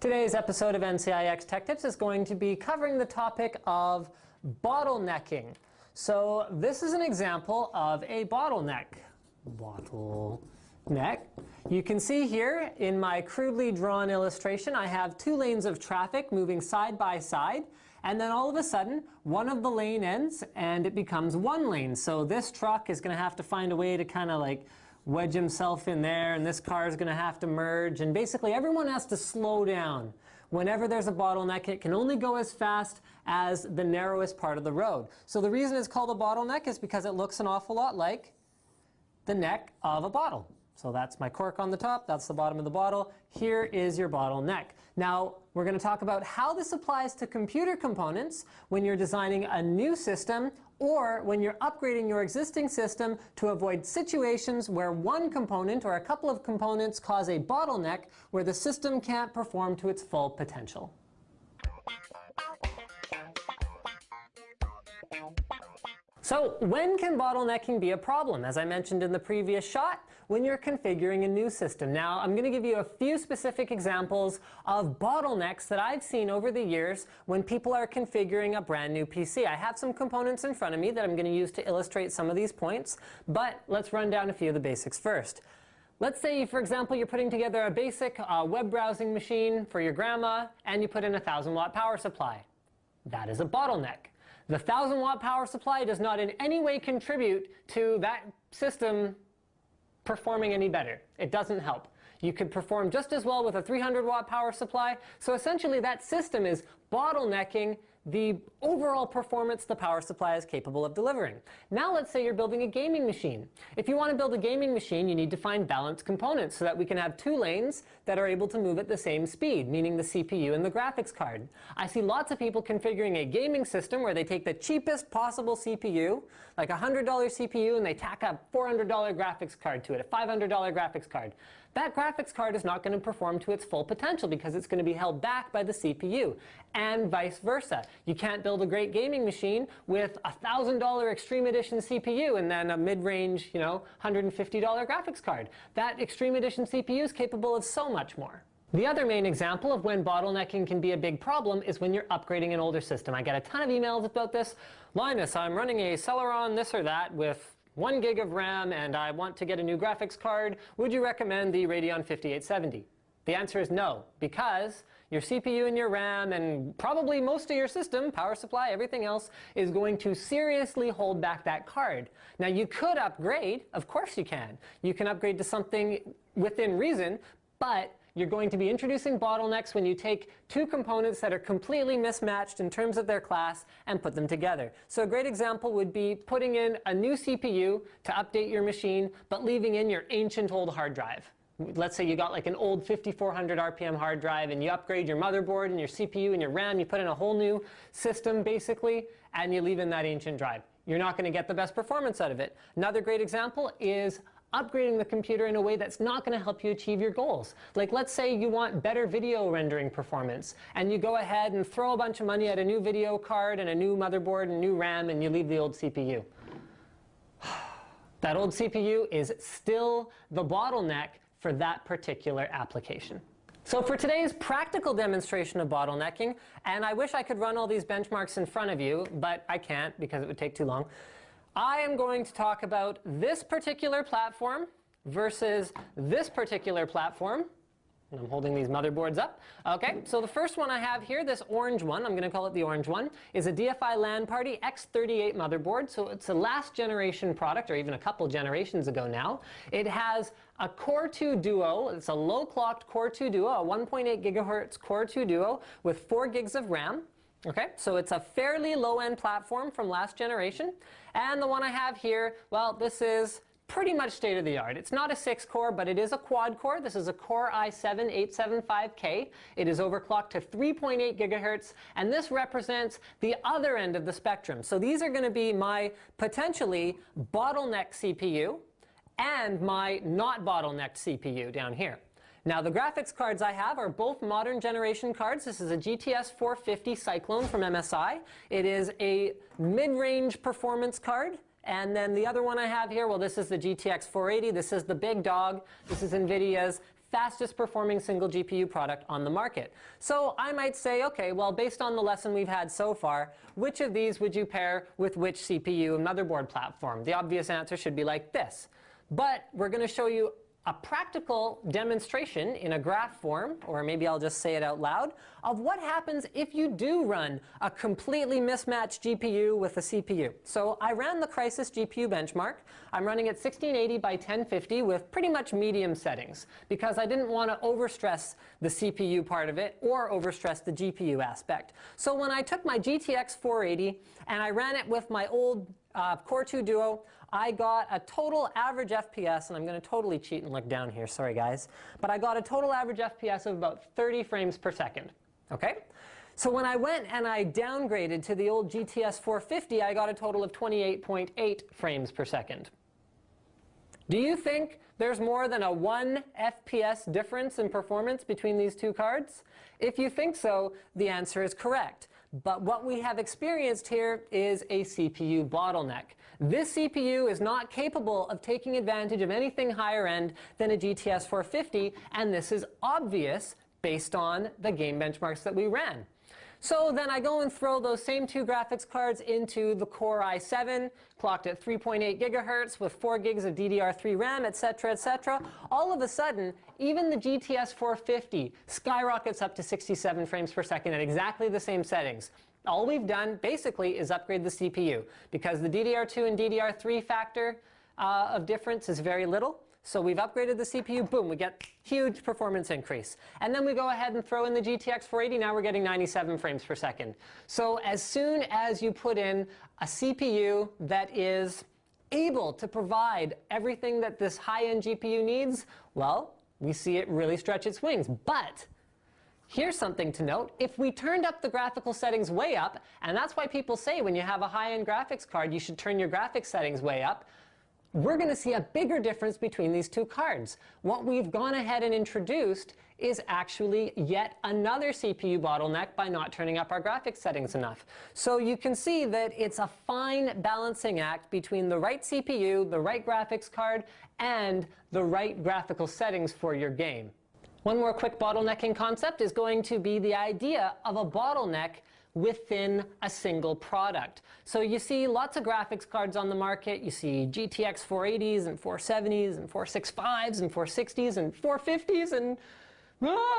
Today's episode of NCIX Tech Tips is going to be covering the topic of bottlenecking. So this is an example of a bottleneck. You can see here in my crudely drawn illustration, I have two lanes of traffic moving side by side, and then all of a sudden, one of the lane ends and it becomes one lane. So this truck is going to have to find a way to kind of like wedge himself in there, and this car is going to have to merge, and basically everyone has to slow down. Whenever there's a bottleneck, it can only go as fast as the narrowest part of the road. So the reason it's called a bottleneck is because it looks an awful lot like the neck of a bottle. So that's my cork on the top, that's the bottom of the bottle. Here is your bottleneck. Now, we're going to talk about how this applies to computer components when you're designing a new system or when you're upgrading your existing system to avoid situations where one component or a couple of components cause a bottleneck where the system can't perform to its full potential. So when can bottlenecking be a problem? As I mentioned in the previous shot, when you're configuring a new system. Now, I'm going to give you a few specific examples of bottlenecks that I've seen over the years when people are configuring a brand new PC. I have some components in front of me that I'm going to use to illustrate some of these points, but let's run down a few of the basics first. Let's say, for example, you're putting together a basic web browsing machine for your grandma, and you put in a 1,000-watt power supply. That is a bottleneck. The 1,000-watt power supply does not in any way contribute to that system performing any better. It doesn't help. You could perform just as well with a 300-watt power supply. So essentially that system is bottlenecking the overall performance the power supply is capable of delivering. Now let's say you're building a gaming machine. If you want to build a gaming machine, you need to find balanced components so that we can have two lanes that are able to move at the same speed, meaning the CPU and the graphics card. I see lots of people configuring a gaming system where they take the cheapest possible CPU, like a $100 CPU, and they tack a $400 graphics card to it, a $500 graphics card. That graphics card is not going to perform to its full potential because it's going to be held back by the CPU, and vice versa. You can't build a great gaming machine with a $1,000 Extreme Edition CPU and then a mid-range, $150 graphics card. That Extreme Edition CPU is capable of so much more. The other main example of when bottlenecking can be a big problem is when you're upgrading an older system. I get a ton of emails about this. Linus, I'm running a Celeron this or that with 1 gig of RAM and I want to get a new graphics card. Would you recommend the Radeon 5870? The answer is no, because your CPU and your RAM and probably most of your system, power supply, everything else, is going to seriously hold back that card. Now you could upgrade, of course you can. You can upgrade to something within reason, but you're going to be introducing bottlenecks when you take two components that are completely mismatched in terms of their class and put them together. So a great example would be putting in a new CPU to update your machine, but leaving in your ancient old hard drive. Let's say you got like an old 5400 RPM hard drive and you upgrade your motherboard and your CPU and your RAM, you put in a whole new system basically, and you leave in that ancient drive. You're not going to get the best performance out of it. Another great example is upgrading the computer in a way that's not going to help you achieve your goals. Like let's say you want better video rendering performance and you go ahead and throw a bunch of money at a new video card and a new motherboard and new RAM and you leave the old CPU. That old CPU is still the bottleneck for that particular application. So for today's practical demonstration of bottlenecking, and I wish I could run all these benchmarks in front of you, but I can't because it would take too long. I am going to talk about this particular platform versus this particular platform. And I'm holding these motherboards up. Okay, so the first one I have here, this orange one, I'm going to call it the orange one, is a DFI LAN Party X38 motherboard. So it's a last generation product, or even a couple generations ago now. It has a Core 2 Duo. It's a low clocked Core 2 Duo, a 1.8 gigahertz Core 2 Duo with 4 gigs of RAM. Okay, so it's a fairly low-end platform from last generation. And the one I have here, well, this is pretty much state-of-the-art. It's not a 6-core, but it is a quad-core. This is a Core i7-875K. It is overclocked to 3.8 gigahertz, and this represents the other end of the spectrum. So these are going to be my potentially bottleneck CPU and my not bottlenecked CPU down here. Now the graphics cards I have are both modern generation cards. This is a GTS 450 Cyclone from MSI. It is a mid-range performance card. And then the other one I have here, well, this is the GTX 480. This is the big dog. This is NVIDIA's fastest performing single GPU product on the market. So I might say, okay, well, based on the lesson we've had so far, which of these would you pair with which CPU and motherboard platform? The obvious answer should be like this. But we're going to show you a practical demonstration in a graph form, or maybe I'll just say it out loud, of what happens if you do run a completely mismatched GPU with a CPU. So I ran the Crysis GPU benchmark. I'm running it 1680 by 1050 with pretty much medium settings because I didn't want to overstress the CPU part of it or overstress the GPU aspect. So when I took my GTX 480 and I ran it with my old Core 2 Duo, I got a total average FPS, and I'm going to totally cheat and look down here, sorry guys, but I got a total average FPS of about 30 frames per second. Okay? So when I went and I downgraded to the old GTS 450, I got a total of 28.8 frames per second. Do you think there's more than a 1 FPS difference in performance between these two cards? If you think so, the answer is correct. But what we have experienced here is a CPU bottleneck. This CPU is not capable of taking advantage of anything higher end than a GTS 450, and this is obvious based on the game benchmarks that we ran. So then I go and throw those same two graphics cards into the Core i7, clocked at 3.8 gigahertz with 4 gigs of DDR3 RAM, etc., etc. All of a sudden, even the GTS 450 skyrockets up to 67 frames per second at exactly the same settings. All we've done, basically, is upgrade the CPU, because the DDR2 and DDR3 factor of difference is very little. So we've upgraded the CPU, boom, we get huge performance increase. And then we go ahead and throw in the GTX 480, now we're getting 97 frames per second. So as soon as you put in a CPU that is able to provide everything that this high-end GPU needs, well, we see it really stretch its wings. But here's something to note. If we turned up the graphical settings way up, and that's why people say when you have a high-end graphics card, you should turn your graphics settings way up, we're going to see a bigger difference between these two cards. What we've gone ahead and introduced is actually yet another CPU bottleneck by not turning up our graphics settings enough. So you can see that it's a fine balancing act between the right CPU, the right graphics card, and the right graphical settings for your game. One more quick bottlenecking concept is going to be the idea of a bottleneck within a single product. So you see lots of graphics cards on the market. You see GTX 480s and 470s and 465s and 460s and 450s, and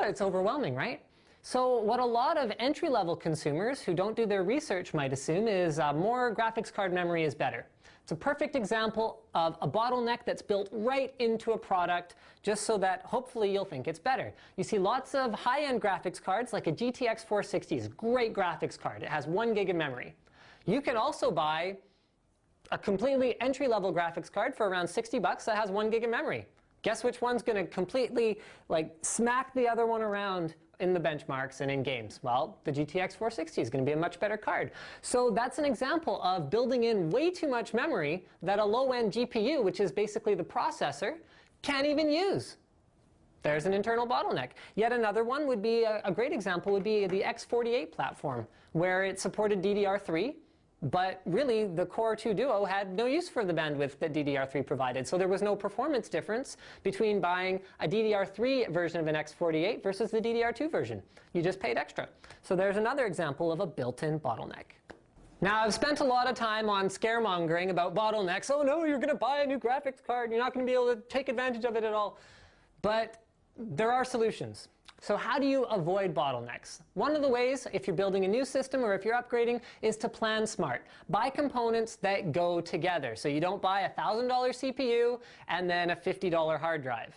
it's overwhelming, right? So what a lot of entry-level consumers who don't do their research might assume is more graphics card memory is better. It's a perfect example of a bottleneck that's built right into a product just so that hopefully you'll think it's better. You see lots of high-end graphics cards like a GTX 460 is a great graphics card. It has 1 gig of memory. You can also buy a completely entry-level graphics card for around 60 bucks that has 1 gig of memory. Guess which one's going to completely smack the other one around in the benchmarks and in games? Well, the GTX 460 is going to be a much better card. So that's an example of building in way too much memory that a low-end GPU, which is basically the processor, can't even use. There's an internal bottleneck. Yet another one would be, a great example would be the X48 platform, where it supported DDR3. But really, the Core 2 Duo had no use for the bandwidth that DDR3 provided. So there was no performance difference between buying a DDR3 version of an X48 versus the DDR2 version. You just paid extra. So there's another example of a built-in bottleneck. Now, I've spent a lot of time on scaremongering about bottlenecks. Oh no, you're going to buy a new graphics card. You're not going to be able to take advantage of it at all. But there are solutions. So how do you avoid bottlenecks? One of the ways, if you're building a new system or if you're upgrading, is to plan smart. Buy components that go together. So you don't buy a $1,000 CPU and then a $50 hard drive.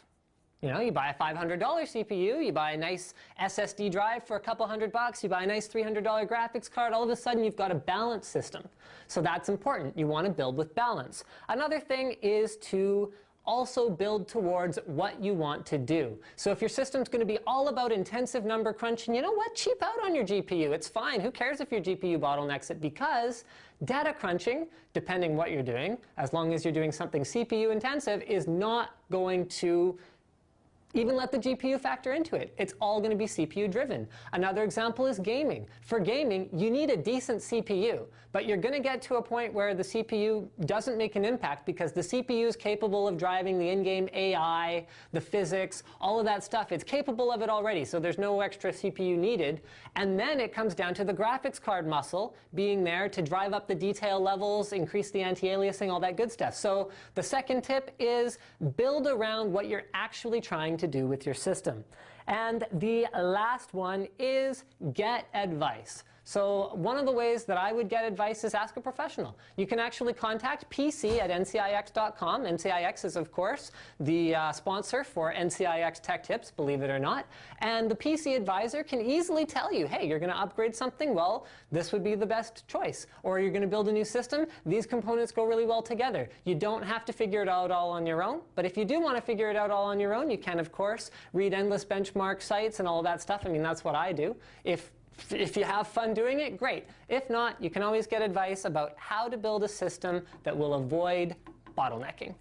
You know, you buy a $500 CPU, you buy a nice SSD drive for a couple $100, you buy a nice $300 graphics card, all of a sudden you've got a balanced system. So that's important. You want to build with balance. Another thing is to also build towards what you want to do. So if your system's going to be all about intensive number crunching, you know what? Cheap out on your GPU. It's fine. Who cares if your GPU bottlenecks it? Because data crunching, depending what you're doing, as long as you're doing something CPU intensive, is not going to Even let the GPU factor into it. It's all going to be CPU driven. Another example is gaming. For gaming, you need a decent CPU, but you're going to get to a point where the CPU doesn't make an impact because the CPU is capable of driving the in-game AI, the physics, all of that stuff. It's capable of it already, so there's no extra CPU needed. And then it comes down to the graphics card muscle being there to drive up the detail levels, increase the anti-aliasing, all that good stuff. So the second tip is build around what you're actually trying to do with your system. And the last one is get advice. So one of the ways that I would get advice is ask a professional. You can actually contact pc@ncix.com. NCIX is, of course, the sponsor for NCIX Tech Tips, believe it or not. And the PC advisor can easily tell you, hey, you're going to upgrade something, well, this would be the best choice. Or you're going to build a new system, these components go really well together. You don't have to figure it out all on your own. But if you do want to figure it out all on your own, you can, of course, read endless benchmark sites and all that stuff. I mean, that's what I do. If you have fun doing it, great. If not, you can always get advice about how to build a system that will avoid bottlenecking.